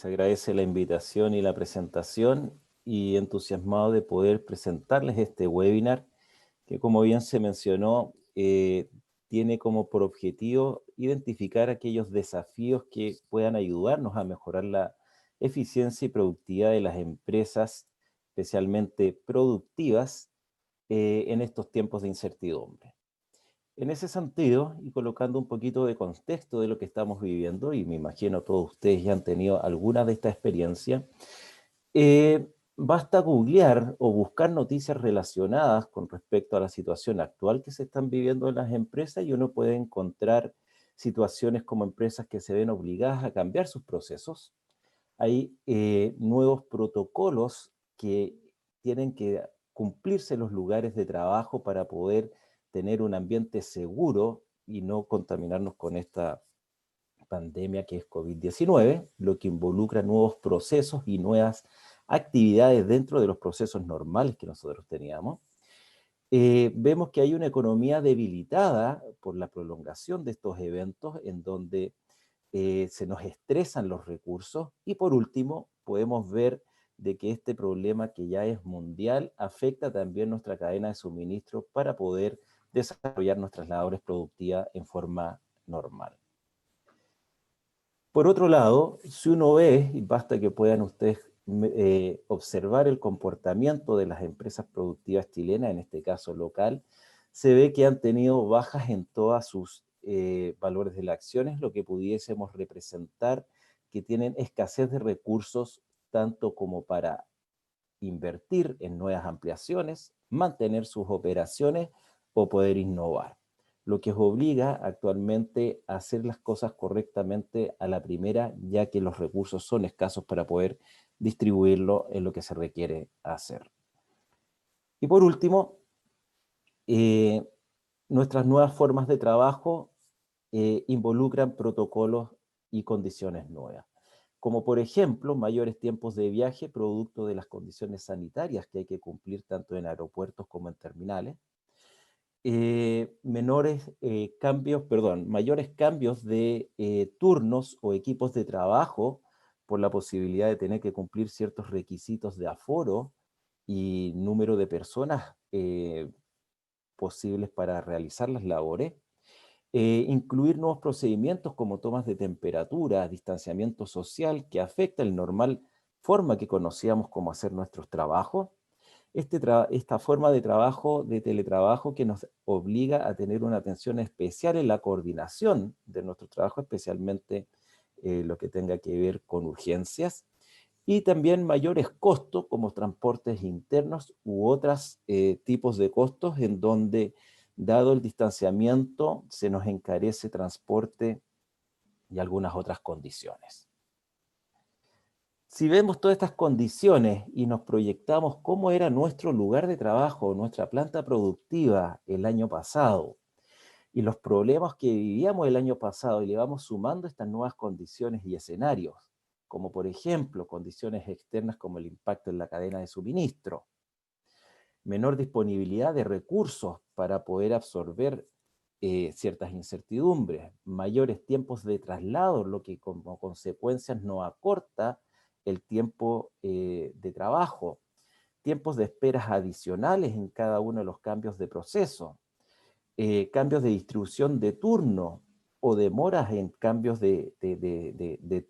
Se agradece la invitación y la presentación y entusiasmado de poder presentarles este webinar que, como bien se mencionó, tiene como por objetivo identificar aquellos desafíos que puedan ayudarnos a mejorar la eficiencia y productividad de las empresas, especialmente productivas, en estos tiempos de incertidumbre. En ese sentido, y colocando un poquito de contexto de lo que estamos viviendo, y me imagino todos ustedes ya han tenido alguna de estas experiencias, basta googlear o buscar noticias relacionadas con respecto a la situación actual que se están viviendo en las empresas y uno puede encontrar situaciones como empresas que se ven obligadas a cambiar sus procesos. Hay nuevos protocolos que tienen que cumplirse en los lugares de trabajo para poder tener un ambiente seguro y no contaminarnos con esta pandemia que es COVID-19, lo que involucra nuevos procesos y nuevas actividades dentro de los procesos normales que nosotros teníamos. Vemos que hay una economía debilitada por la prolongación de estos eventos en donde se nos estresan los recursos y por último podemos ver de que este problema que ya es mundial afecta también nuestra cadena de suministro para poder desarrollar nuestras labores productivas en forma normal. Por otro lado, si uno ve, y basta que puedan ustedes observar el comportamiento de las empresas productivas chilenas, en este caso local, se ve que han tenido bajas en todas sus valores de las acciones, lo que pudiésemos representar que tienen escasez de recursos, tanto como para invertir en nuevas ampliaciones, mantener sus operaciones o poder innovar, lo que os obliga actualmente a hacer las cosas correctamente a la primera, ya que los recursos son escasos para poder distribuirlo en lo que se requiere hacer. Y por último, nuestras nuevas formas de trabajo involucran protocolos y condiciones nuevas, como por ejemplo mayores tiempos de viaje producto de las condiciones sanitarias que hay que cumplir tanto en aeropuertos como en terminales, mayores cambios de turnos o equipos de trabajo por la posibilidad de tener que cumplir ciertos requisitos de aforo y número de personas posibles para realizar las labores, incluir nuevos procedimientos como tomas de temperatura, distanciamiento social, que afecta el normal forma que conocíamos como hacer nuestros trabajos. Esta forma de trabajo, de teletrabajo, que nos obliga a tener una atención especial en la coordinación de nuestro trabajo, especialmente lo que tenga que ver con urgencias, y también mayores costos como transportes internos u otros tipos de costos en donde, dado el distanciamiento, se nos encarece transporte y algunas otras condiciones. Si vemos todas estas condiciones y nos proyectamos cómo era nuestro lugar de trabajo, nuestra planta productiva el año pasado, y los problemas que vivíamos el año pasado, y le vamos sumando estas nuevas condiciones y escenarios, como por ejemplo condiciones externas como el impacto en la cadena de suministro, menor disponibilidad de recursos para poder absorber ciertas incertidumbres, mayores tiempos de traslado, lo que como consecuencias nos acorta el tiempo de trabajo, tiempos de esperas adicionales en cada uno de los cambios de proceso, cambios de distribución de turno o demoras en cambios de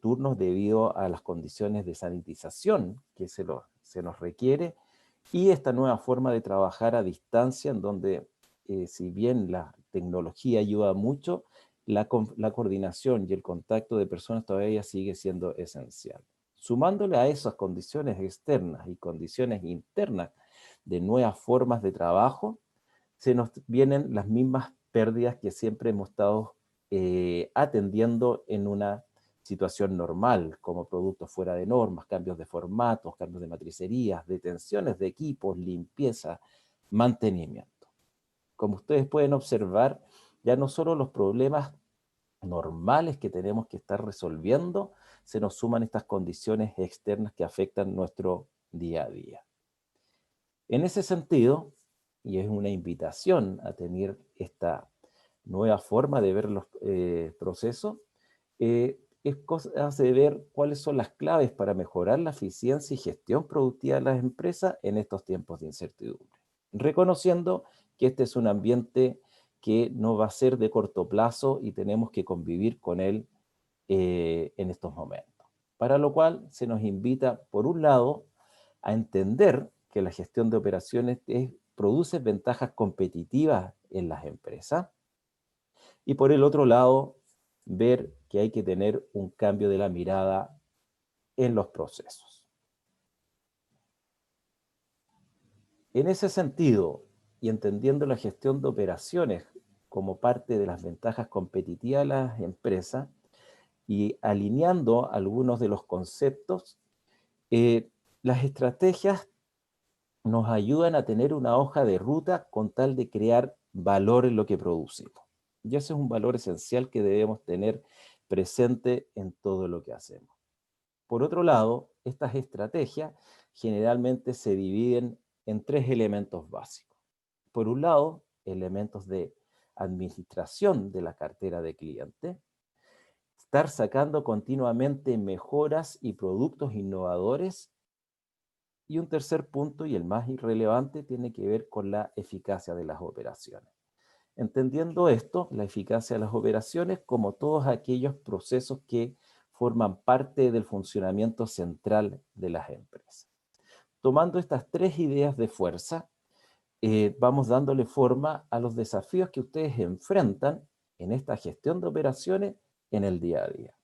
turnos debido a las condiciones de sanitización que se nos requiere, y esta nueva forma de trabajar a distancia en donde, si bien la tecnología ayuda mucho, la coordinación y el contacto de personas todavía sigue siendo esencial. Sumándole a esas condiciones externas y condiciones internas de nuevas formas de trabajo, se nos vienen las mismas pérdidas que siempre hemos estado atendiendo en una situación normal, como productos fuera de normas, cambios de formatos, cambios de matricerías, detenciones de equipos, limpieza, mantenimiento. Como ustedes pueden observar, ya no solo los problemas normales que tenemos que estar resolviendo, se nos suman estas condiciones externas que afectan nuestro día a día. En ese sentido, y es una invitación a tener esta nueva forma de ver los procesos, es cosa de ver cuáles son las claves para mejorar la eficiencia y gestión productiva de las empresas en estos tiempos de incertidumbre, reconociendo que este es un ambiente que no va a ser de corto plazo y tenemos que convivir con él en estos momentos. Para lo cual se nos invita, por un lado, a entender que la gestión de operaciones produce ventajas competitivas en las empresas y por el otro lado, ver que hay que tener un cambio de la mirada en los procesos. En ese sentido, y entendiendo la gestión de operaciones como parte de las ventajas competitivas de las empresas y alineando algunos de los conceptos, las estrategias nos ayudan a tener una hoja de ruta con tal de crear valor en lo que producimos. Y ese es un valor esencial que debemos tener presente en todo lo que hacemos. Por otro lado, estas estrategias generalmente se dividen en tres elementos básicos. Por un lado, elementos de administración de la cartera de cliente, estar sacando continuamente mejoras y productos innovadores. Y un tercer punto, y el más irrelevante, tiene que ver con la eficacia de las operaciones. Entendiendo esto, la eficacia de las operaciones como todos aquellos procesos que forman parte del funcionamiento central de las empresas. Tomando estas tres ideas de fuerza, vamos dándole forma a los desafíos que ustedes enfrentan en esta gestión de operaciones en el día a día.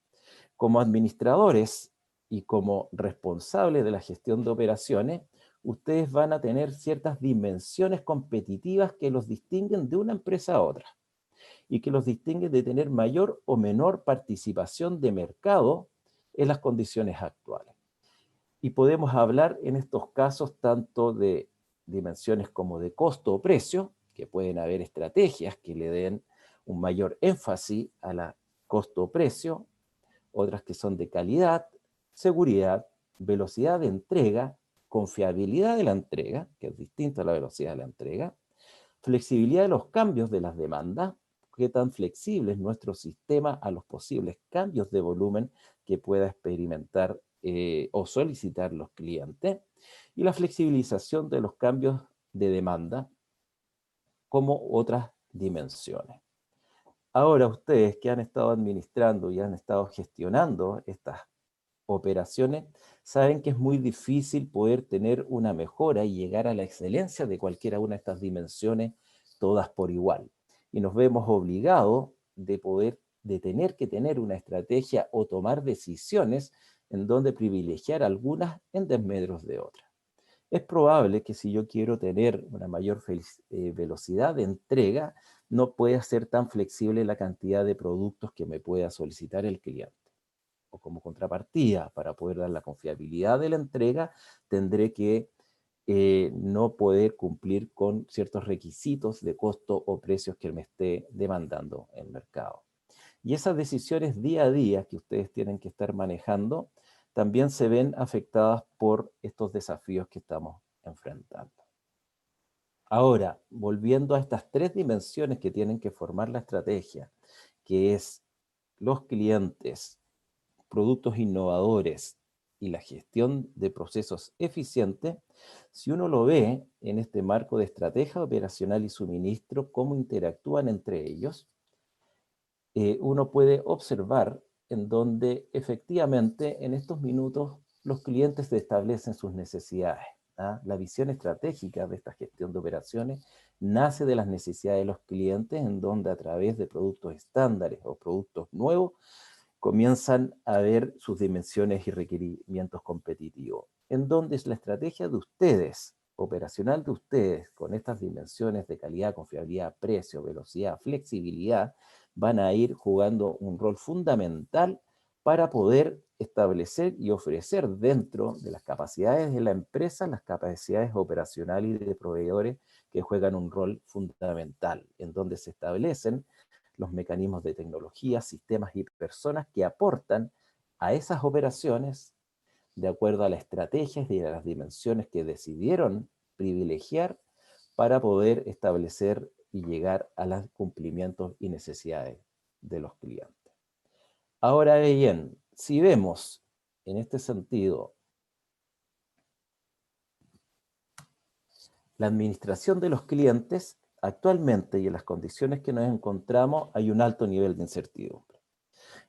Como administradores y como responsables de la gestión de operaciones, ustedes van a tener ciertas dimensiones competitivas que los distinguen de una empresa a otra y que los distinguen de tener mayor o menor participación de mercado en las condiciones actuales. Y podemos hablar en estos casos tanto de dimensiones como de costo o precio, que pueden haber estrategias que le den un mayor énfasis a la costo o precio, otras que son de calidad, seguridad, velocidad de entrega, confiabilidad de la entrega, que es distinta a la velocidad de la entrega, flexibilidad de los cambios de las demandas, qué tan flexible es nuestro sistema a los posibles cambios de volumen que pueda experimentar o solicitar los clientes, y la flexibilización de los cambios de demanda como otras dimensiones. Ahora ustedes que han estado administrando y han estado gestionando estas operaciones, saben que es muy difícil poder tener una mejora y llegar a la excelencia de cualquiera una de estas dimensiones, todas por igual. Y nos vemos obligados de tener que tener una estrategia o tomar decisiones en donde privilegiar algunas en desmedros de otras. Es probable que si yo quiero tener una mayor velocidad de entrega, no pueda ser tan flexible la cantidad de productos que me pueda solicitar el cliente. O como contrapartida, para poder dar la confiabilidad de la entrega, tendré que no poder cumplir con ciertos requisitos de costo o precios que me esté demandando el mercado. Y esas decisiones día a día que ustedes tienen que estar manejando también se ven afectadas por estos desafíos que estamos enfrentando. Ahora, volviendo a estas tres dimensiones que tienen que formar la estrategia, que es los clientes, productos innovadores y la gestión de procesos eficientes, si uno lo ve en este marco de estrategia operacional y suministro, cómo interactúan entre ellos, uno puede observar en donde efectivamente en estos minutos los clientes establecen sus necesidades. ¿Ah? La visión estratégica de esta gestión de operaciones nace de las necesidades de los clientes, en donde a través de productos estándares o productos nuevos comienzan a ver sus dimensiones y requerimientos competitivos, en donde es la estrategia de ustedes, operacional de ustedes, con estas dimensiones de calidad, confiabilidad, precio, velocidad, flexibilidad, van a ir jugando un rol fundamental para poder establecer y ofrecer dentro de las capacidades de la empresa, las capacidades operacionales y de proveedores que juegan un rol fundamental, en donde se establecen los mecanismos de tecnología, sistemas y personas que aportan a esas operaciones de acuerdo a las estrategias y a las dimensiones que decidieron privilegiar para poder establecer y llegar a los cumplimientos y necesidades de los clientes. Ahora bien, si vemos en este sentido la administración de los clientes, actualmente y en las condiciones que nos encontramos hay un alto nivel de incertidumbre.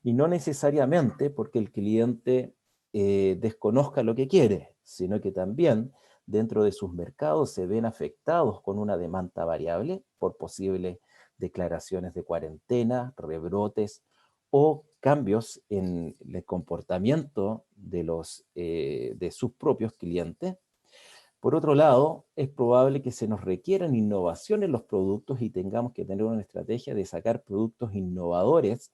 Y no necesariamente porque el cliente desconozca lo que quiere, sino que también dentro de sus mercados se ven afectados con una demanda variable por posibles declaraciones de cuarentena, rebrotes o cambios en el comportamiento de sus propios clientes. Por otro lado, es probable que se nos requieran innovación en los productos y tengamos que tener una estrategia de sacar productos innovadores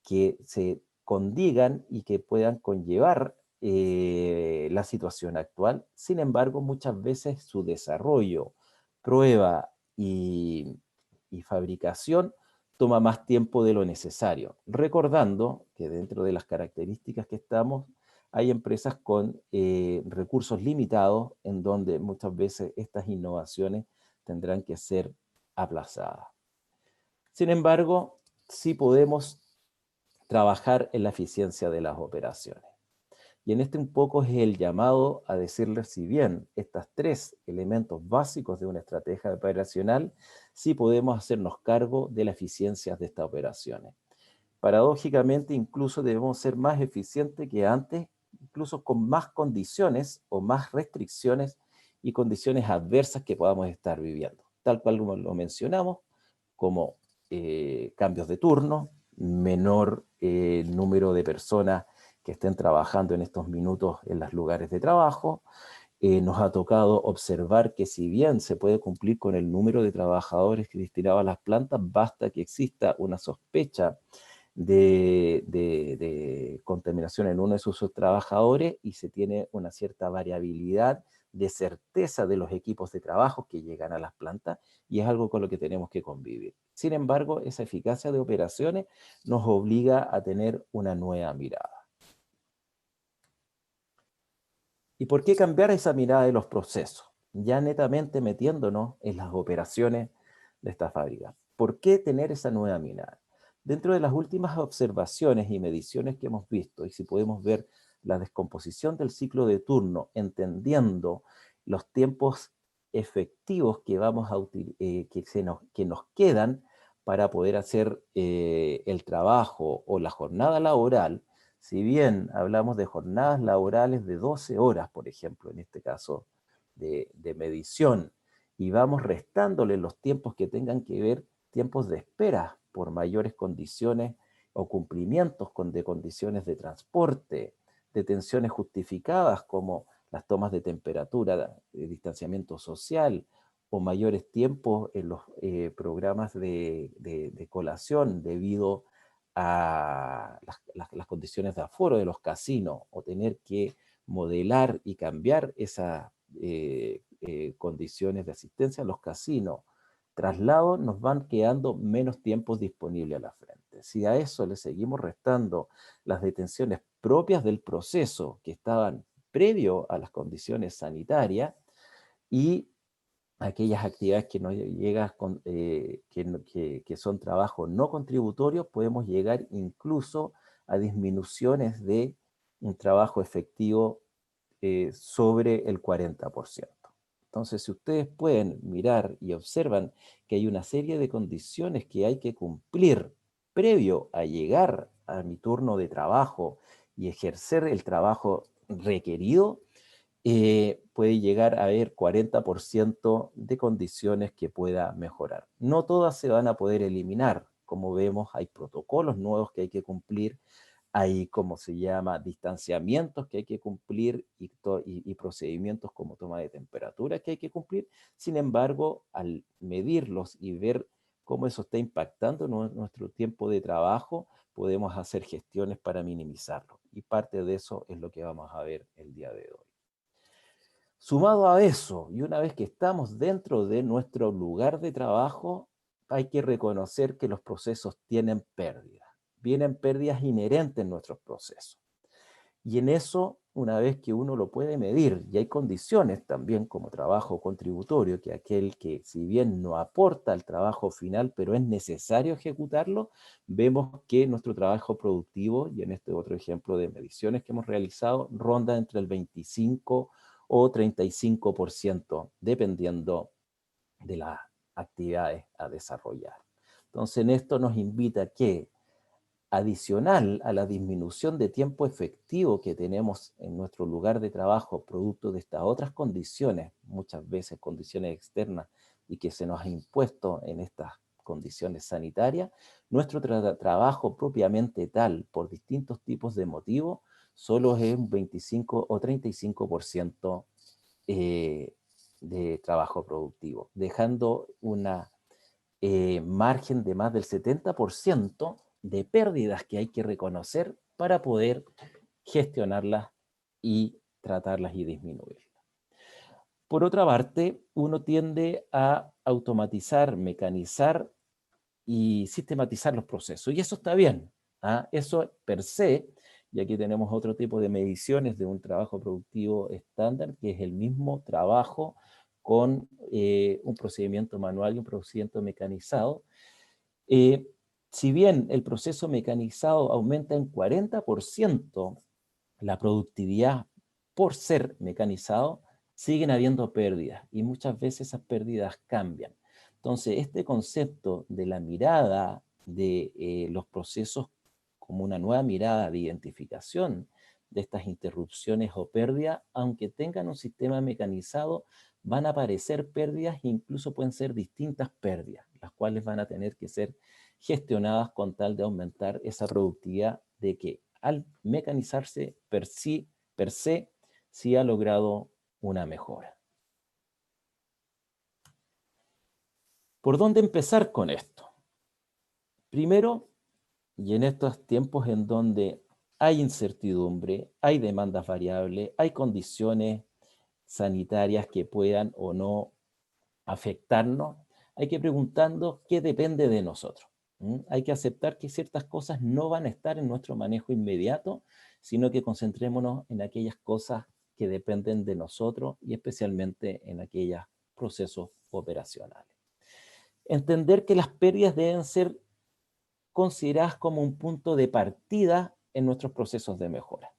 que se condigan y que puedan conllevar la situación actual. Sin embargo, muchas veces su desarrollo, prueba y fabricación toma más tiempo de lo necesario. Recordando que dentro de las características que estamos, hay empresas con recursos limitados en donde muchas veces estas innovaciones tendrán que ser aplazadas. Sin embargo, sí podemos trabajar en la eficiencia de las operaciones. Y en este un poco es el llamado a decirles, si bien estos tres elementos básicos de una estrategia operacional, sí podemos hacernos cargo de la eficiencia de estas operaciones. Paradójicamente, incluso debemos ser más eficientes que antes, incluso con más condiciones o más restricciones y condiciones adversas que podamos estar viviendo. Tal cual como lo mencionamos, como cambios de turno, menor número de personas que estén trabajando en estos minutos en los lugares de trabajo. Nos ha tocado observar que si bien se puede cumplir con el número de trabajadores que destinaban a las plantas, basta que exista una sospecha de contaminación en uno de sus trabajadores y se tiene una cierta variabilidad de certeza de los equipos de trabajo que llegan a las plantas y es algo con lo que tenemos que convivir. Sin embargo, esa eficacia de operaciones nos obliga a tener una nueva mirada. ¿Y por qué cambiar esa mirada de los procesos? Ya netamente metiéndonos en las operaciones de esta fábrica. ¿Por qué tener esa nueva mirada? Dentro de las últimas observaciones y mediciones que hemos visto, y si podemos ver la descomposición del ciclo de turno, entendiendo los tiempos efectivos que, que nos quedan para poder hacer el trabajo o la jornada laboral, si bien hablamos de jornadas laborales de 12 horas, por ejemplo, en este caso de medición, y vamos restándole los tiempos que tengan que ver, tiempos de espera por mayores condiciones o cumplimientos de condiciones de transporte, detenciones justificadas como las tomas de temperatura, distanciamiento social, o mayores tiempos en los programas de colación debido a las condiciones de aforo de los casinos o tener que modelar y cambiar esas condiciones de asistencia a los casinos, traslados, nos van quedando menos tiempos disponibles a la frente. Si a eso le seguimos restando las detenciones propias del proceso que estaban previo a las condiciones sanitarias y aquellas actividades que, no llegas con, que son trabajos no contributorios, podemos llegar incluso a disminuciones de un trabajo efectivo sobre el 40%. Entonces, si ustedes pueden mirar y observan que hay una serie de condiciones que hay que cumplir previo a llegar a mi turno de trabajo y ejercer el trabajo requerido, puede llegar a haber 40% de condiciones que pueda mejorar. No todas se van a poder eliminar. Como vemos, hay protocolos nuevos que hay que cumplir, hay, como se llama, distanciamientos que hay que cumplir y procedimientos como toma de temperatura que hay que cumplir. Sin embargo, al medirlos y ver cómo eso está impactando nuestro tiempo de trabajo, podemos hacer gestiones para minimizarlo. Y parte de eso es lo que vamos a ver el día de hoy. Sumado a eso, y una vez que estamos dentro de nuestro lugar de trabajo, hay que reconocer que los procesos tienen pérdidas. Vienen pérdidas inherentes en nuestros procesos. Y en eso una vez que uno lo puede medir, y hay condiciones también como trabajo contributorio, que aquel que si bien no aporta al trabajo final, pero es necesario ejecutarlo, vemos que nuestro trabajo productivo, y en este otro ejemplo de mediciones que hemos realizado, ronda entre el 25 o 35%, dependiendo de las actividades a desarrollar. Entonces, en esto nos invita que, adicional a la disminución de tiempo efectivo que tenemos en nuestro lugar de trabajo, producto de estas otras condiciones, muchas veces condiciones externas, y que se nos ha impuesto en estas condiciones sanitarias, nuestro trabajo propiamente tal, por distintos tipos de motivos, solo es un 25 o 35% de trabajo productivo, dejando una margen de más del 70% de pérdidas que hay que reconocer para poder gestionarlas y tratarlas y disminuirlas. Por otra parte, uno tiende a automatizar, mecanizar y sistematizar los procesos. Y eso está bien. ¿Ah? Eso per se, y aquí tenemos otro tipo de mediciones de un trabajo productivo estándar, que es el mismo trabajo con un procedimiento manual y un procedimiento mecanizado. Eh, si bien el proceso mecanizado aumenta en 40% la productividad por ser mecanizado, siguen habiendo pérdidas y muchas veces esas pérdidas cambian. Entonces, este concepto de la mirada de los procesos como una nueva mirada de identificación de estas interrupciones o pérdidas, aunque tengan un sistema mecanizado, van a aparecer pérdidas e incluso pueden ser distintas pérdidas, las cuales van a tener que ser gestionadas con tal de aumentar esa productividad de que al mecanizarse per se, sí ha logrado una mejora. ¿Por dónde empezar con esto? Primero, y en estos tiempos en donde hay incertidumbre, hay demandas variables, hay condiciones sanitarias que puedan o no afectarnos, hay que preguntarnos qué depende de nosotros. Hay que aceptar que ciertas cosas no van a estar en nuestro manejo inmediato, sino que concentrémonos en aquellas cosas que dependen de nosotros y especialmente en aquellos procesos operacionales. Entender que las pérdidas deben ser consideradas como un punto de partida en nuestros procesos de mejora.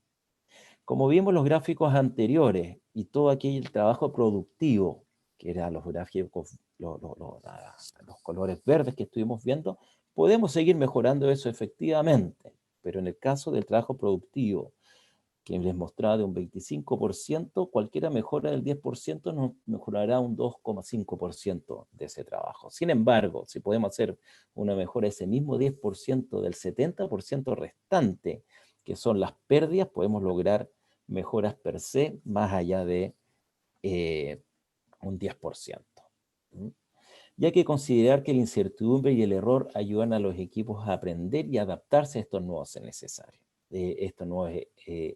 Como vimos los gráficos anteriores y todo aquel trabajo productivo, que eran los gráficos, los colores verdes que estuvimos viendo, podemos seguir mejorando eso efectivamente, pero en el caso del trabajo productivo, que les mostraba de un 25%, cualquiera mejora del 10% nos mejorará un 2,5% de ese trabajo. Sin embargo, si podemos hacer una mejora de ese mismo 10% del 70% restante, que son las pérdidas, podemos lograr mejoras per se más allá de un 10%. Y hay que considerar que la incertidumbre y el error ayudan a los equipos a aprender y adaptarse a estos nuevos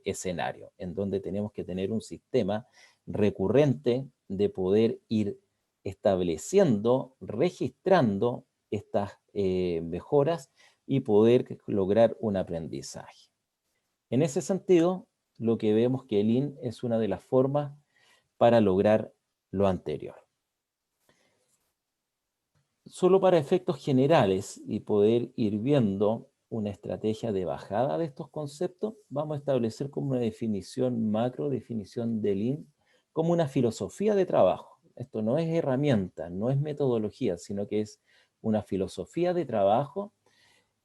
escenarios, en donde tenemos que tener un sistema recurrente de poder ir estableciendo, registrando estas mejoras y poder lograr un aprendizaje. En ese sentido, lo que vemos que el Lean es una de las formas para lograr lo anterior. Solo para efectos generales y poder ir viendo una estrategia de bajada de estos conceptos, vamos a establecer como una definición macro, definición de Lean, como una filosofía de trabajo. Esto no es herramienta, no es metodología, sino que es una filosofía de trabajo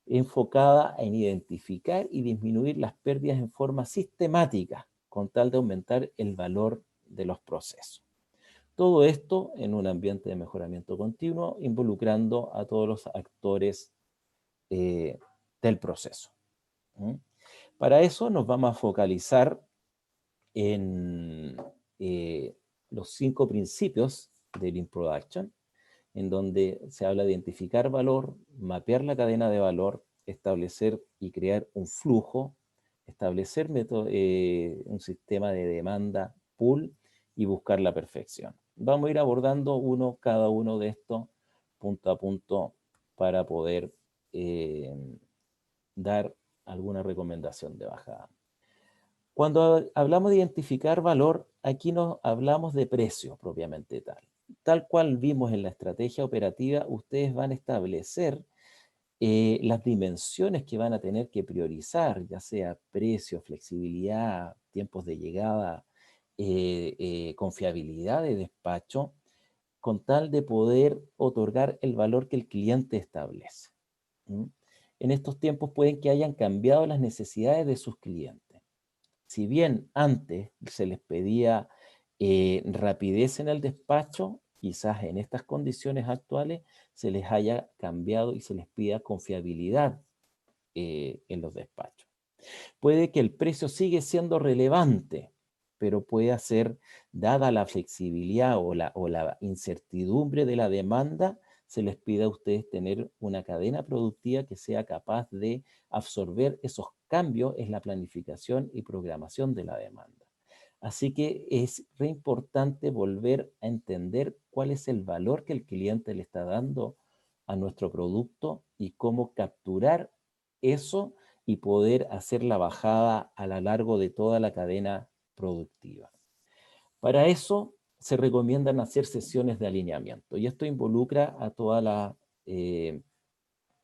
enfocada en identificar y disminuir las pérdidas en forma sistemática, con tal de aumentar el valor de los procesos. Todo esto en un ambiente de mejoramiento continuo, involucrando a todos los actores del proceso. Para eso nos vamos a focalizar en los 5 principios del Lean Production, en donde se habla de identificar valor, mapear la cadena de valor, establecer y crear un flujo, establecer un sistema de demanda pool y buscar la perfección. Vamos a ir abordando cada uno de estos punto a punto para poder dar alguna recomendación de bajada. Cuando hablamos de identificar valor, aquí no hablamos de precio propiamente tal. Tal cual vimos en la estrategia operativa, ustedes van a establecer las dimensiones que van a tener que priorizar, ya sea precio, flexibilidad, tiempos de llegada, confiabilidad de despacho, con tal de poder otorgar el valor que el cliente establece. ¿Mm? En estos tiempos pueden que hayan cambiado las necesidades de sus clientes. Si bien antes se les pedía rapidez en el despacho, quizás en estas condiciones actuales se les haya cambiado y se les pida confiabilidad en los despachos. Puede que el precio sigue siendo relevante, pero puede ser, dada la flexibilidad o la incertidumbre de la demanda, se les pide a ustedes tener una cadena productiva que sea capaz de absorber esos cambios en la planificación y programación de la demanda. Así que es re importante volver a entender cuál es el valor que el cliente le está dando a nuestro producto y cómo capturar eso y poder hacer la bajada a lo largo de toda la cadena productiva. Para eso se recomiendan hacer sesiones de alineamiento y esto involucra a toda la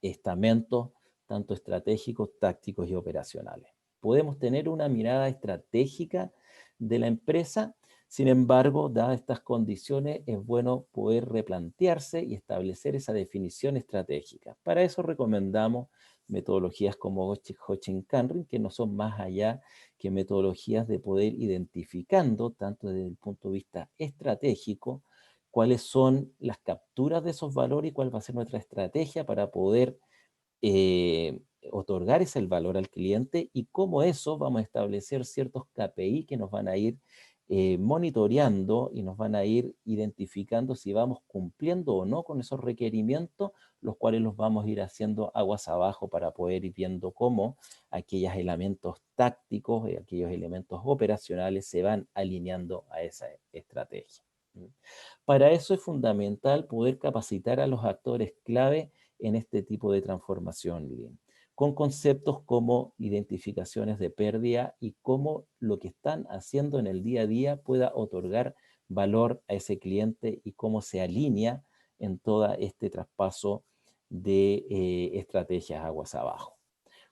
estamentos, tanto estratégicos, tácticos y operacionales. Podemos tener una mirada estratégica de la empresa, sin embargo, dadas estas condiciones, es bueno poder replantearse y establecer esa definición estratégica. Para eso recomendamos metodologías como Hotchin-Kanrin, que no son más allá que metodologías de poder identificando, tanto desde el punto de vista estratégico, cuáles son las capturas de esos valores y cuál va a ser nuestra estrategia para poder eh, otorgar ese valor al cliente y cómo eso vamos a establecer ciertos KPI que nos van a ir monitoreando y nos van a ir identificando si vamos cumpliendo o no con esos requerimientos, los cuales los vamos a ir haciendo aguas abajo para poder ir viendo cómo aquellos elementos tácticos y aquellos elementos operacionales se van alineando a esa estrategia. Para eso es fundamental poder capacitar a los actores clave en este tipo de transformación Lean, con conceptos como identificaciones de pérdida y cómo lo que están haciendo en el día a día pueda otorgar valor a ese cliente y cómo se alinea en todo este traspaso de estrategias aguas abajo.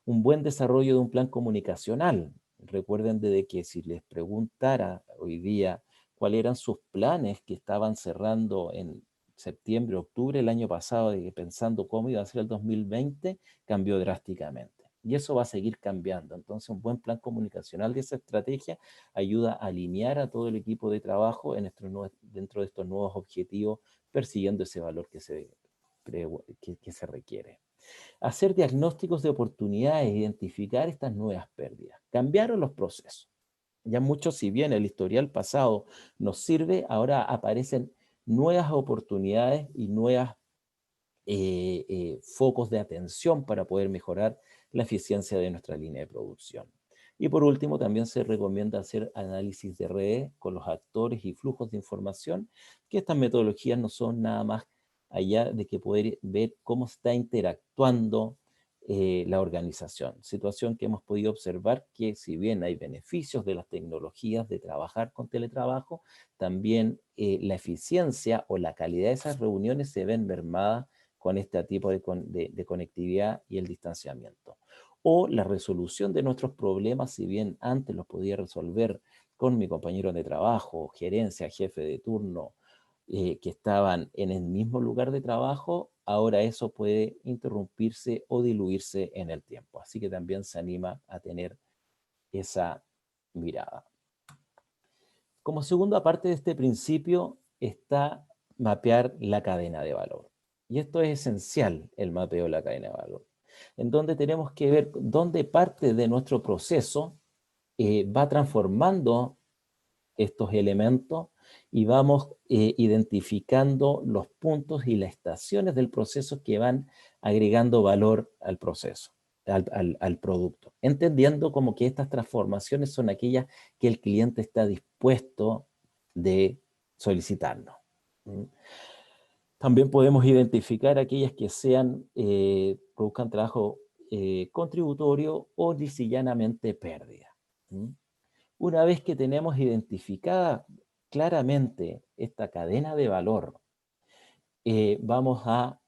Un buen desarrollo de un plan comunicacional. Recuerden de que si les preguntara hoy día cuáles eran sus planes que estaban cerrando en septiembre, octubre del año pasado, pensando cómo iba a ser el 2020, cambió drásticamente. Y eso va a seguir cambiando. Entonces, un buen plan comunicacional de esa estrategia ayuda a alinear a todo el equipo de trabajo dentro de estos nuevos objetivos, persiguiendo ese valor que se requiere. Hacer diagnósticos de oportunidades, identificar estas nuevas pérdidas. Cambiaron los procesos. Ya muchos, si bien el historial pasado nos sirve, ahora aparecen nuevas oportunidades y nuevas focos de atención para poder mejorar la eficiencia de nuestra línea de producción. Y por último, también se recomienda hacer análisis de redes con los actores y flujos de información, que estas metodologías no son nada más allá de que poder ver cómo está interactuando la organización. Situación que hemos podido observar que si bien hay beneficios de las tecnologías de trabajar con teletrabajo, también la eficiencia o la calidad de esas reuniones se ven mermadas con este tipo de conectividad y el distanciamiento. O la resolución de nuestros problemas, si bien antes los podía resolver con mi compañero de trabajo, gerencia, jefe de turno, que estaban en el mismo lugar de trabajo, ahora eso puede interrumpirse o diluirse en el tiempo. Así que también se anima a tener esa mirada. Como segunda parte de este principio está mapear la cadena de valor. Y esto es esencial, el mapeo de la cadena de valor, en donde tenemos que ver dónde parte de nuestro proceso va transformando estos elementos y vamos identificando los puntos y las estaciones del proceso que van agregando valor al proceso, al producto, entendiendo como que estas transformaciones son aquellas que el cliente está dispuesto de solicitarnos. ¿Mm? También podemos identificar aquellas que sean, produzcan trabajo contributorio o llanamente pérdida. ¿Mm? Una vez que tenemos identificada claramente esta cadena de valor, vamos a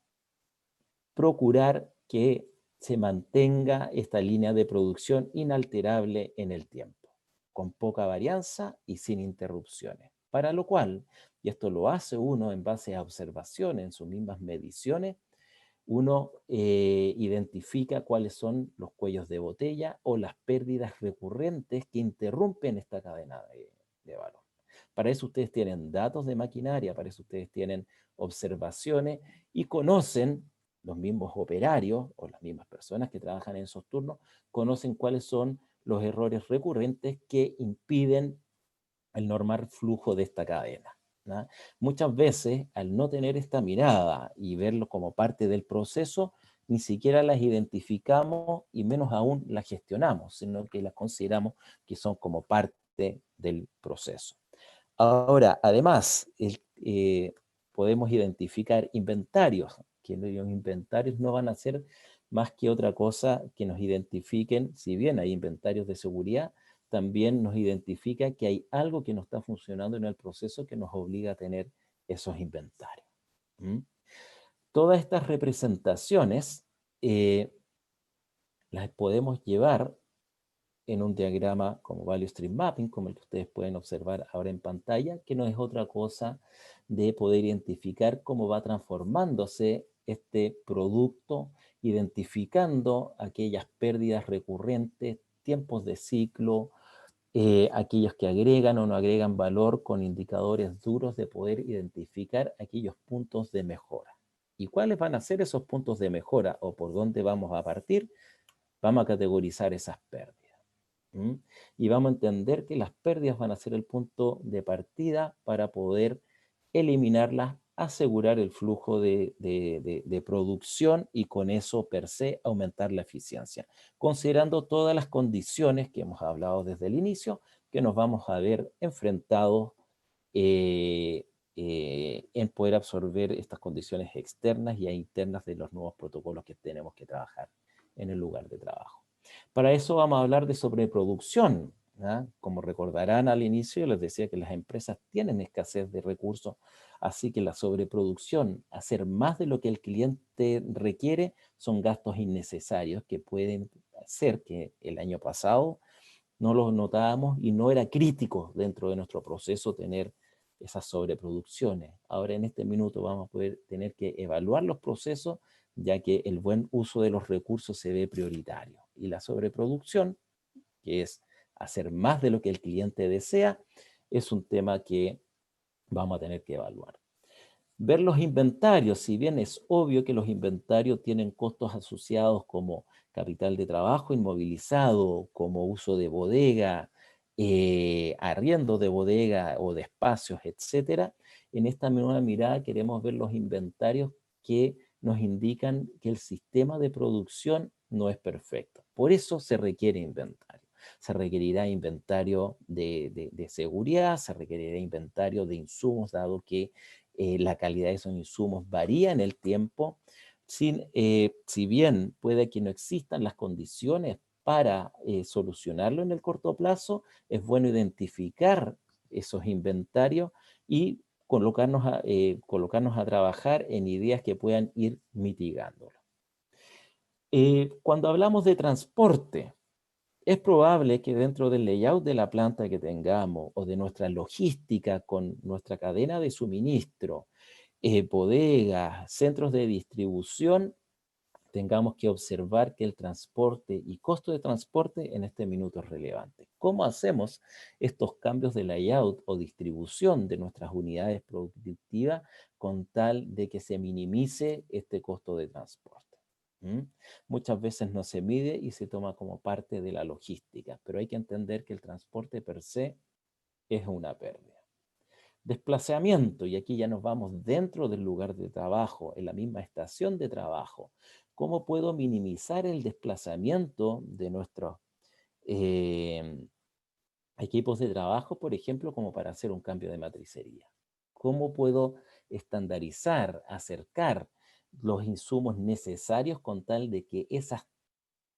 procurar que se mantenga esta línea de producción inalterable en el tiempo, con poca varianza y sin interrupciones. Para lo cual, y esto lo hace uno en base a observaciones, en sus mismas mediciones, uno identifica cuáles son los cuellos de botella o las pérdidas recurrentes que interrumpen esta cadena de valor. Para eso ustedes tienen datos de maquinaria, para eso ustedes tienen observaciones y conocen, los mismos operarios o las mismas personas que trabajan en esos turnos, conocen cuáles son los errores recurrentes que impiden el normal flujo de esta cadena, ¿no? Muchas veces, al no tener esta mirada y verlo como parte del proceso, ni siquiera las identificamos y menos aún las gestionamos, sino que las consideramos que son como parte del proceso. Ahora, además, podemos identificar inventarios, que los inventarios no van a ser más que otra cosa que nos identifiquen, si bien hay inventarios de seguridad, también nos identifica que hay algo que no está funcionando en el proceso que nos obliga a tener esos inventarios. ¿Mm? Todas estas representaciones las podemos llevar en un diagrama como Value Stream Mapping, como el que ustedes pueden observar ahora en pantalla, que no es otra cosa de poder identificar cómo va transformándose este producto, identificando aquellas pérdidas recurrentes, tiempos de ciclo, aquellos que agregan o no agregan valor con indicadores duros de poder identificar aquellos puntos de mejora. ¿Y cuáles van a ser esos puntos de mejora o por dónde vamos a partir? Vamos a categorizar esas pérdidas. ¿Mm? Y vamos a entender que las pérdidas van a ser el punto de partida para poder eliminarlas, asegurar el flujo de producción y con eso per se aumentar la eficiencia, considerando todas las condiciones que hemos hablado desde el inicio, que nos vamos a ver enfrentados eh, en poder absorber estas condiciones externas y internas de los nuevos protocolos que tenemos que trabajar en el lugar de trabajo. Para eso vamos a hablar de sobreproducción, ¿ya? Como recordarán al inicio, les decía que las empresas tienen escasez de recursos, así que la sobreproducción, hacer más de lo que el cliente requiere, son gastos innecesarios que pueden hacer que el año pasado no los notábamos y no era crítico dentro de nuestro proceso tener esas sobreproducciones. Ahora en este minuto vamos a poder tener que evaluar los procesos, ya que el buen uso de los recursos se ve prioritario. Y la sobreproducción, que es hacer más de lo que el cliente desea, es un tema que vamos a tener que evaluar. Ver los inventarios, si bien es obvio que los inventarios tienen costos asociados como capital de trabajo inmovilizado, como uso de bodega, arriendo de bodega o de espacios, etcétera, en esta nueva mirada queremos ver los inventarios que nos indican que el sistema de producción no es perfecto. Por eso se requiere inventario. Se requerirá inventario de seguridad, se requerirá inventario de insumos, dado que la calidad de esos insumos varía en el tiempo, si bien puede que no existan las condiciones para solucionarlo en el corto plazo, es bueno identificar esos inventarios y colocarnos a trabajar en ideas que puedan ir mitigándolo. Cuando hablamos de transporte, es probable que dentro del layout de la planta que tengamos o de nuestra logística con nuestra cadena de suministro, bodegas, centros de distribución, tengamos que observar que el transporte y costo de transporte en este minuto es relevante. ¿Cómo hacemos estos cambios de layout o distribución de nuestras unidades productivas con tal de que se minimice este costo de transporte? ¿Mm? Muchas veces no se mide y se toma como parte de la logística, pero hay que entender que el transporte per se es una pérdida. Desplazamiento, y aquí ya nos vamos dentro del lugar de trabajo, en la misma estación de trabajo. ¿Cómo puedo minimizar el desplazamiento de nuestros eh, equipos de trabajo, por ejemplo, como para hacer un cambio de matricería? ¿Cómo puedo estandarizar, acercar los insumos necesarios con tal de que esas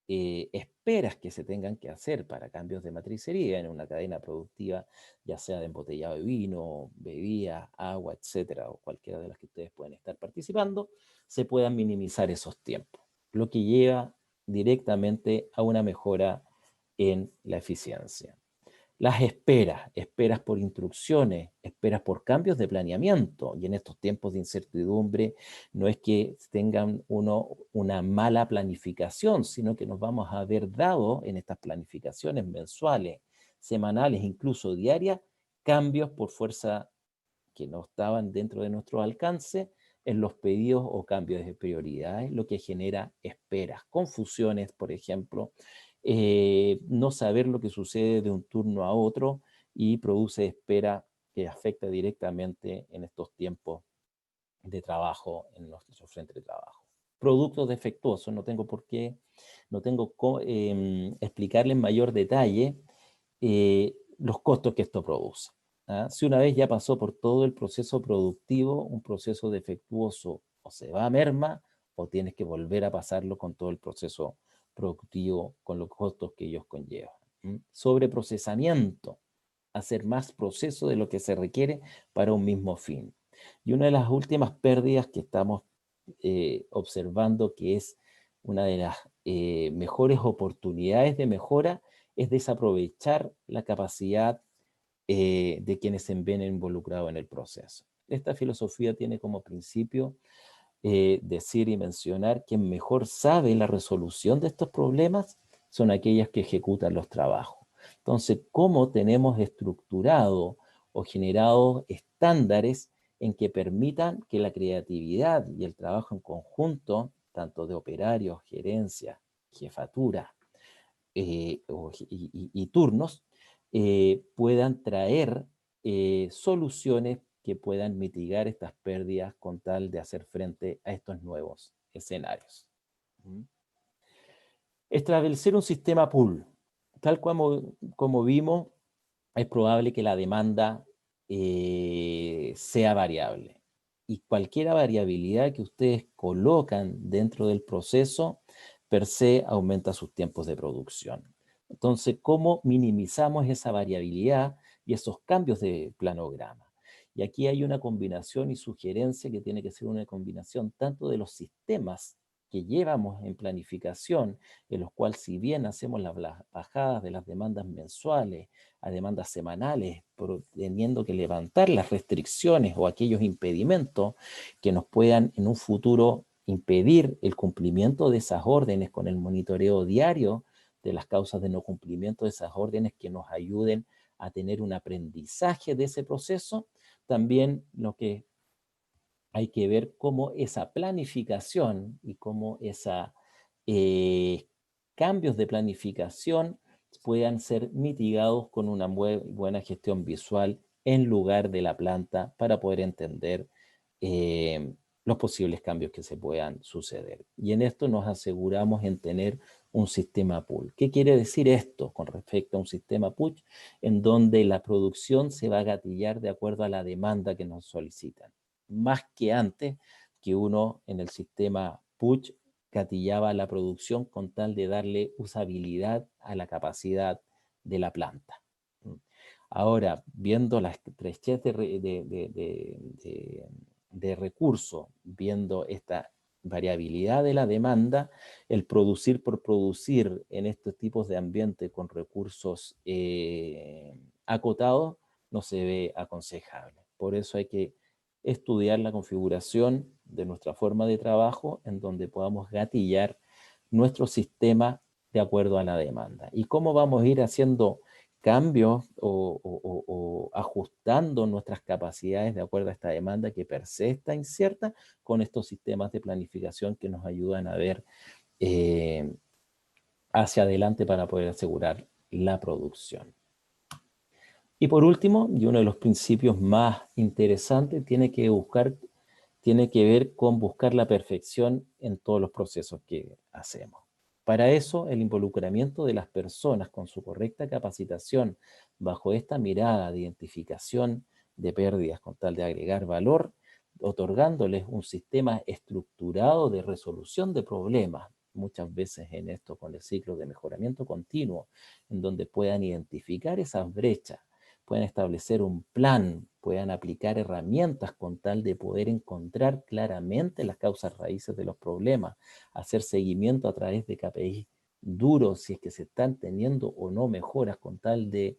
esperas que se tengan que hacer para cambios de matricería en una cadena productiva, ya sea de embotellado de vino, bebida, agua, etcétera, o cualquiera de las que ustedes pueden estar participando, se puedan minimizar esos tiempos, lo que lleva directamente a una mejora en la eficiencia. Las esperas, esperas por instrucciones, esperas por cambios de planeamiento, y en estos tiempos de incertidumbre no es que tengan una mala planificación, sino que nos vamos a ver dado en estas planificaciones mensuales, semanales, incluso diarias, cambios por fuerza que no estaban dentro de nuestro alcance en los pedidos o cambios de prioridades, lo que genera esperas, confusiones, por ejemplo, no saber lo que sucede de un turno a otro y produce espera que afecta directamente en estos tiempos de trabajo, en nuestro frente de trabajo. Productos defectuosos, no tengo por qué, no tengo explicarle en mayor detalle los costos que esto produce. ¿Ah? Si una vez ya pasó por todo el proceso productivo, un proceso defectuoso o se va a merma o tienes que volver a pasarlo con todo el proceso productivo, con los costos que ellos conllevan. Sobreprocesamiento, hacer más proceso de lo que se requiere para un mismo fin. Y una de las últimas pérdidas que estamos observando, que es una de las mejores oportunidades de mejora, es desaprovechar la capacidad de quienes se ven involucrados en el proceso. Esta filosofía tiene como principio decir y mencionar que mejor sabe la resolución de estos problemas son aquellas que ejecutan los trabajos. Entonces, ¿cómo tenemos estructurado o generado estándares en que permitan que la creatividad y el trabajo en conjunto, tanto de operarios, gerencia, jefatura y turnos, puedan traer soluciones que puedan mitigar estas pérdidas con tal de hacer frente a estos nuevos escenarios? ¿Mm? Establecer un sistema pool. Tal como vimos, es probable que la demanda sea variable. Y cualquier variabilidad que ustedes colocan dentro del proceso, per se, aumenta sus tiempos de producción. Entonces, ¿cómo minimizamos esa variabilidad y esos cambios de planograma? Y aquí hay una combinación y sugerencia que tiene que ser una combinación tanto de los sistemas que llevamos en planificación, en los cuales si bien hacemos las bajadas de las demandas mensuales a demandas semanales, teniendo que levantar las restricciones o aquellos impedimentos que nos puedan en un futuro impedir el cumplimiento de esas órdenes con el monitoreo diario de las causas de no cumplimiento de esas órdenes que nos ayuden a tener un aprendizaje de ese proceso, también lo que hay que ver cómo esa planificación y cómo esos cambios de planificación puedan ser mitigados con una buena gestión visual en lugar de la planta para poder entender eh, los posibles cambios que se puedan suceder. Y en esto nos aseguramos en tener un sistema pool. ¿Qué quiere decir esto con respecto a un sistema pool? En donde la producción se va a gatillar de acuerdo a la demanda que nos solicitan, más que antes, que uno en el sistema push gatillaba la producción con tal de darle usabilidad a la capacidad de la planta. Ahora, viendo la estrechez de recursos, viendo esta variabilidad de la demanda, el producir por producir en estos tipos de ambiente con recursos acotados no se ve aconsejable. Por eso hay que estudiar la configuración de nuestra forma de trabajo en donde podamos gatillar nuestro sistema de acuerdo a la demanda. ¿Y cómo vamos a ir haciendo cambios o ajustando nuestras capacidades de acuerdo a esta demanda que per se está incierta con estos sistemas de planificación que nos ayudan a ver eh, hacia adelante para poder asegurar la producción? Y por último, y uno de los principios más interesantes, tiene que ver con buscar la perfección en todos los procesos que hacemos. Para eso, el involucramiento de las personas con su correcta capacitación bajo esta mirada de identificación de pérdidas con tal de agregar valor, otorgándoles un sistema estructurado de resolución de problemas muchas veces en esto con el ciclo de mejoramiento continuo, en donde puedan identificar esas brechas, puedan establecer un plan, puedan aplicar herramientas con tal de poder encontrar claramente las causas raíces de los problemas, hacer seguimiento a través de KPIs duros, si es que se están teniendo o no mejoras con tal de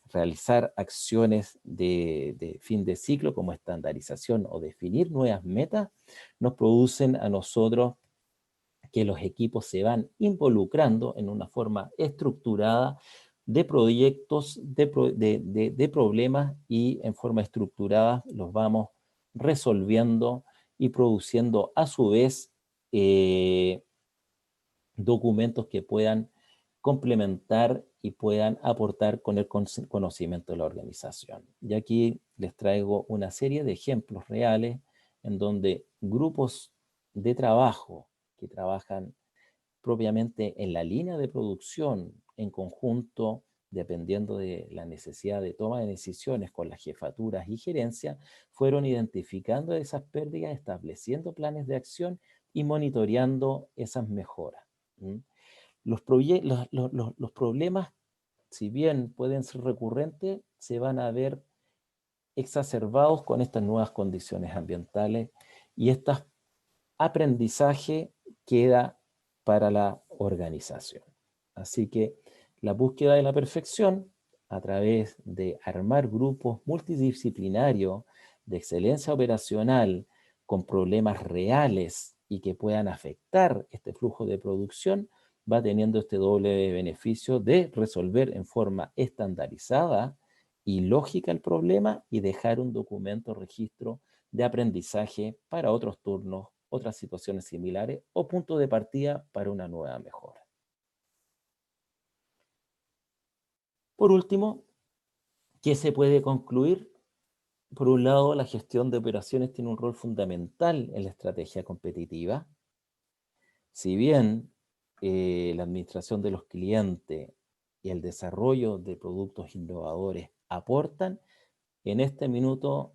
realizar acciones de fin de ciclo como estandarización o definir nuevas metas, nos producen a nosotros que los equipos se van involucrando en una forma estructurada de proyectos, de problemas, y en forma estructurada los vamos resolviendo y produciendo a su vez documentos que puedan complementar y puedan aportar con el conocimiento de la organización. Y aquí les traigo una serie de ejemplos reales en donde grupos de trabajo que trabajan propiamente en la línea de producción en conjunto, dependiendo de la necesidad de toma de decisiones con las jefaturas y gerencia, fueron identificando esas pérdidas, estableciendo planes de acción y monitoreando esas mejoras. ¿Mm? Los problemas, si bien pueden ser recurrentes, se van a ver exacerbados con estas nuevas condiciones ambientales, y este aprendizaje queda para la organización. Así que la búsqueda de la perfección a través de armar grupos multidisciplinarios de excelencia operacional con problemas reales y que puedan afectar este flujo de producción, va teniendo este doble beneficio de resolver en forma estandarizada y lógica el problema y dejar un documento registro de aprendizaje para otros turnos, otras situaciones similares o punto de partida para una nueva mejora. Por último, ¿qué se puede concluir? Por un lado, la gestión de operaciones tiene un rol fundamental en la estrategia competitiva. Si bien la administración de los clientes y el desarrollo de productos innovadores aportan, en este minuto,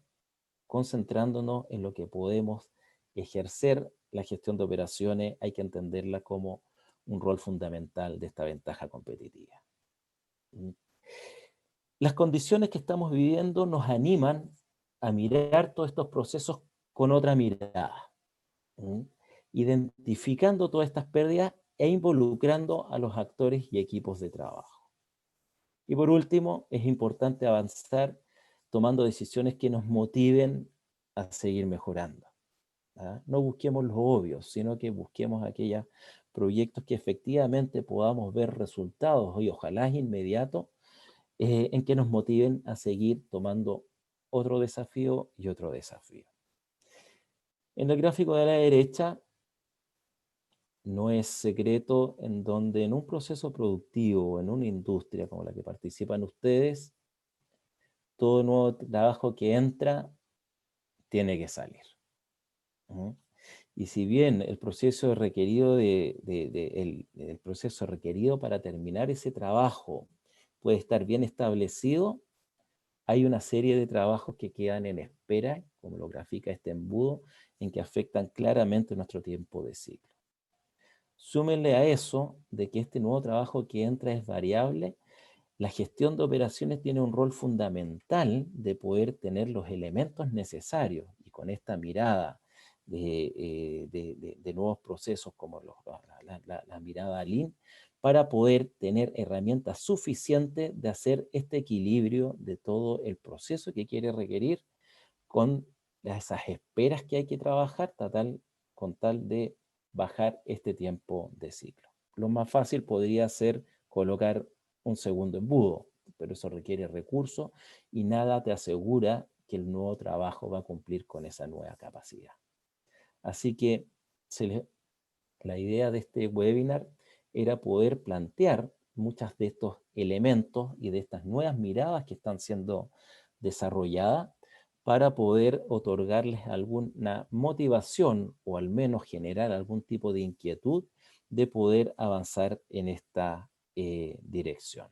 concentrándonos en lo que podemos ejercer, la gestión de operaciones hay que entenderla como un rol fundamental de esta ventaja competitiva. Las condiciones que estamos viviendo nos animan a mirar todos estos procesos con otra mirada, ¿Mm? Identificando todas estas pérdidas e involucrando a los actores y equipos de trabajo. Y por último, es importante avanzar tomando decisiones que nos motiven a seguir mejorando. ¿Ah? No busquemos los obvios, sino que busquemos aquellos proyectos que efectivamente podamos ver resultados y ojalá inmediatos, en que nos motiven a seguir tomando otro desafío y otro desafío. En el gráfico de la derecha no es secreto en donde en un proceso productivo, en una industria como la que participan ustedes, todo nuevo trabajo que entra tiene que salir. ¿Mm? Y si bien el proceso requerido, el proceso requerido para terminar ese trabajo puede estar bien establecido, hay una serie de trabajos que quedan en espera, como lo grafica este embudo, en que afectan claramente nuestro tiempo de ciclo. Súmenle a eso de que este nuevo trabajo que entra es variable. La gestión de operaciones tiene un rol fundamental de poder tener los elementos necesarios, y con esta mirada de nuevos procesos como la mirada Lean, para poder tener herramientas suficientes de hacer este equilibrio de todo el proceso que quiere requerir con esas esperas que hay que trabajar con tal de bajar este tiempo de ciclo. Lo más fácil podría ser colocar un segundo embudo, pero eso requiere recursos y nada te asegura que el nuevo trabajo va a cumplir con esa nueva capacidad. Así que la idea de este webinar era poder plantear muchos de estos elementos y de estas nuevas miradas que están siendo desarrolladas para poder otorgarles alguna motivación o al menos generar algún tipo de inquietud de poder avanzar en esta dirección.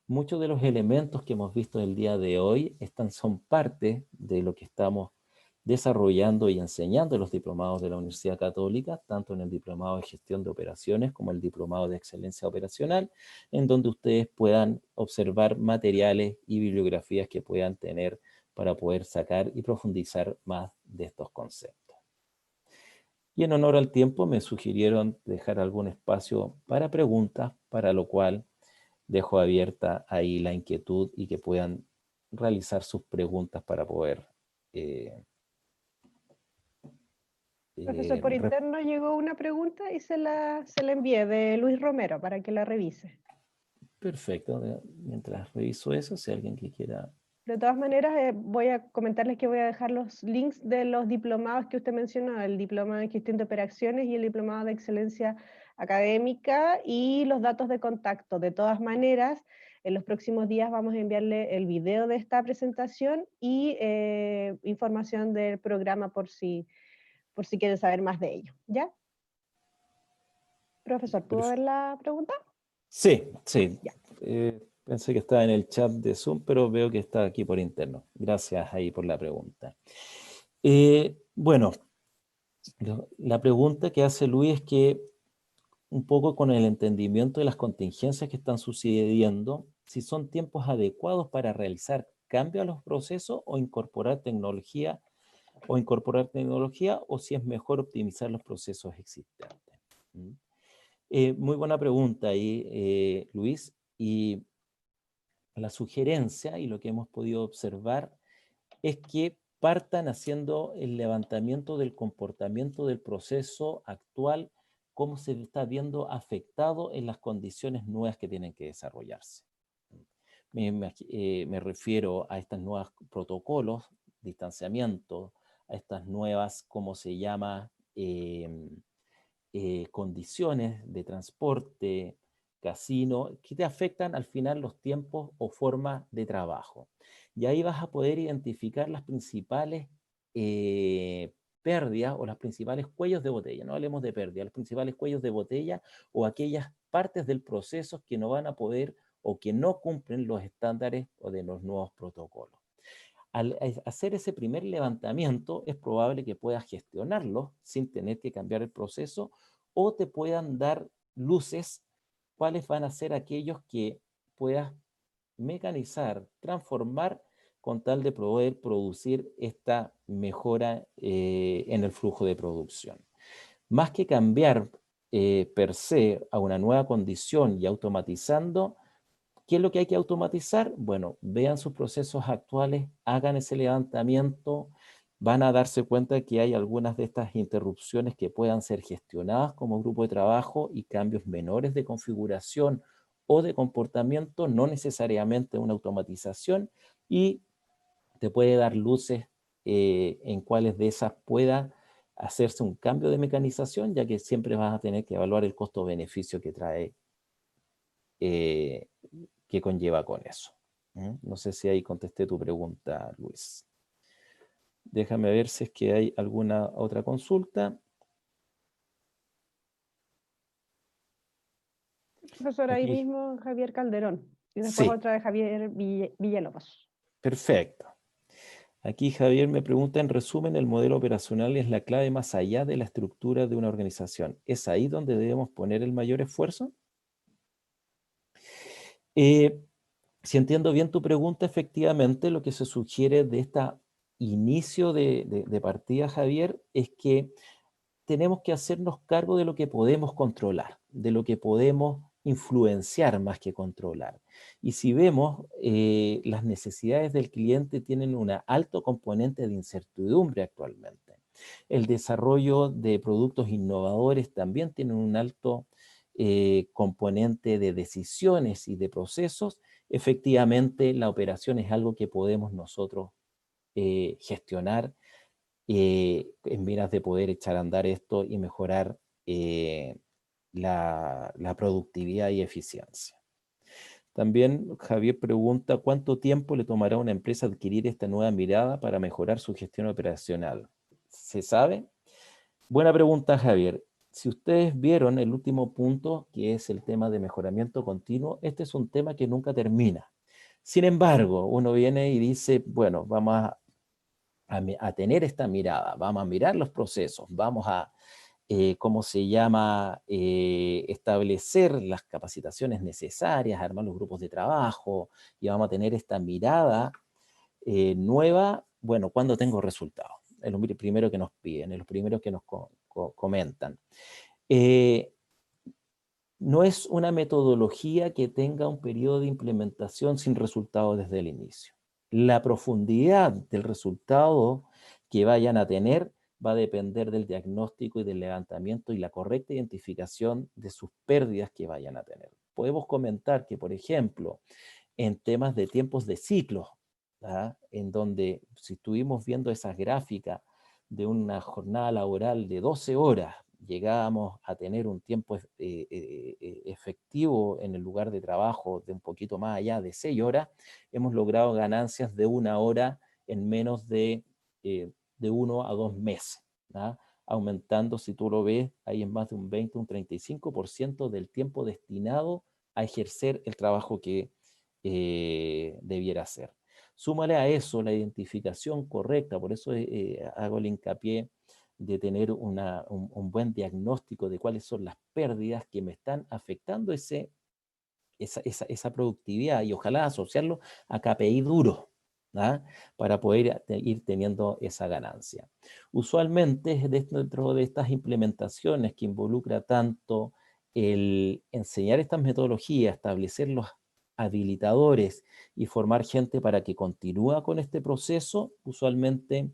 Muchos de los elementos que hemos visto el día de hoy son parte de lo que estamos desarrollando y enseñando los diplomados de la Universidad Católica, tanto en el diplomado de gestión de operaciones como el diplomado de excelencia operacional, en donde ustedes puedan observar materiales y bibliografías que puedan tener para poder sacar y profundizar más de estos conceptos. Y en honor al tiempo me sugirieron dejar algún espacio para preguntas, para lo cual dejo abierta ahí la inquietud y que puedan realizar sus preguntas para poder Profesor, por interno llegó una pregunta y se la envié de Luis Romero para que la revise. Perfecto. Mientras reviso eso, si alguien que quiera... De todas maneras, voy a comentarles que voy a dejar los links de los diplomados que usted mencionó, el diploma en gestión de operaciones y el diplomado de excelencia académica y los datos de contacto. De todas maneras, en los próximos días vamos a enviarle el video de esta presentación y información del programa por si quieren saber más de ello. ¿Ya? Profesor, ¿puedo ver la pregunta? Sí, sí. Ya. Pensé que estaba en el chat de Zoom, pero veo que está aquí por interno. Gracias ahí por la pregunta. Bueno, la pregunta que hace Luis es que un poco con el entendimiento de las contingencias que están sucediendo, si son tiempos adecuados para realizar cambios a los procesos o si es mejor optimizar los procesos existentes. Muy buena pregunta ahí, Luis, y la sugerencia y lo que hemos podido observar es que partan haciendo el levantamiento del comportamiento del proceso actual, cómo se está viendo afectado en las condiciones nuevas que tienen que desarrollarse. Me refiero a estos nuevos protocolos, distanciamiento, a estas nuevas, ¿cómo se llama? Condiciones de transporte, casino, que te afectan al final los tiempos o formas de trabajo. Y ahí vas a poder identificar las principales pérdidas o los principales cuellos de botella. No hablemos de pérdida, los principales cuellos de botella o aquellas partes del proceso que no van a poder o que no cumplen los estándares o de los nuevos protocolos. Al hacer ese primer levantamiento, es probable que puedas gestionarlo sin tener que cambiar el proceso o te puedan dar luces cuáles van a ser aquellos que puedas mecanizar, transformar con tal de poder producir esta mejora en el flujo de producción. Más que cambiar per se a una nueva condición y automatizando, ¿qué es lo que hay que automatizar? Bueno, vean sus procesos actuales, hagan ese levantamiento, van a darse cuenta que hay algunas de estas interrupciones que puedan ser gestionadas como grupo de trabajo y cambios menores de configuración o de comportamiento, no necesariamente una automatización, y te puede dar luces en cuáles de esas pueda hacerse un cambio de mecanización, ya que siempre vas a tener que evaluar el costo-beneficio que trae que conlleva con eso. No sé si ahí contesté tu pregunta, Luis. Déjame ver si es que hay alguna otra consulta. Profesor, ahí Aquí, mismo Javier Calderón. Y después sí, otra de Javier Villalobos. perfecto. Aquí Javier me pregunta, en resumen, el modelo operacional es la clave más allá de la estructura de una organización. ¿Es ahí donde debemos poner el mayor esfuerzo? Eh, si entiendo bien tu pregunta, efectivamente lo que se sugiere de este inicio de partida, Javier, es que tenemos que hacernos cargo de lo que podemos controlar, de lo que podemos influenciar más que controlar. Y si vemos, las necesidades del cliente tienen un alto componente de incertidumbre actualmente. El desarrollo de productos innovadores también tiene un alto componente de decisiones y de procesos. Efectivamente, la operación es algo que podemos nosotros gestionar en miras de poder echar a andar esto y mejorar la productividad y eficiencia. También Javier pregunta, ¿cuánto tiempo le tomará a una empresa adquirir esta nueva mirada para mejorar su gestión operacional? ¿Se sabe? Buena pregunta, Javier. Si ustedes vieron el último punto, que es el tema de mejoramiento continuo, este es un tema que nunca termina. Sin embargo, uno viene y dice, bueno, vamos a a tener esta mirada, vamos a mirar los procesos, vamos a, ¿cómo se llama?, establecer las capacitaciones necesarias, armar los grupos de trabajo, y vamos a tener esta mirada nueva, bueno, cuando tengo resultados. Es lo primero que nos piden, es lo primero que nos comentan. No es una metodología que tenga un periodo de implementación sin resultados desde el inicio. La profundidad del resultado que vayan a tener va a depender del diagnóstico y del levantamiento y la correcta identificación de sus pérdidas que vayan a tener. Podemos comentar que, por ejemplo, en temas de tiempos de ciclo, ¿ah?, en donde si estuvimos viendo esas gráficas de una jornada laboral de 12 horas, llegábamos a tener un tiempo efectivo en el lugar de trabajo de un poquito más allá de 6 horas, hemos logrado ganancias de 1 hora en menos de 1 a 2 meses, ¿ah?, aumentando, si tú lo ves, ahí en más de un 20, un 35% del tiempo destinado a ejercer el trabajo que debiera ser. Súmale a eso la identificación correcta, por eso hago el hincapié de tener un buen diagnóstico de cuáles son las pérdidas que me están afectando esa productividad, y ojalá asociarlo a KPI duro, ¿ah?, para poder ir teniendo esa ganancia. Usualmente dentro de estas implementaciones que involucra tanto el enseñar estas metodologías, establecer los habilitadores y formar gente para que continúe con este proceso, usualmente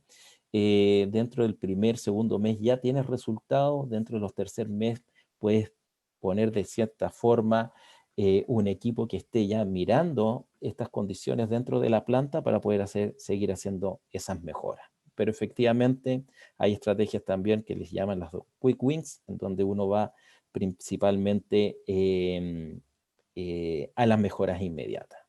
dentro del primer, segundo mes ya tienes resultados, dentro de los tercer mes puedes poner de cierta forma un equipo que esté ya mirando estas condiciones dentro de la planta para poder seguir haciendo esas mejoras. Pero efectivamente hay estrategias también que les llaman las quick wins, en donde uno va principalmente a las mejoras inmediatas.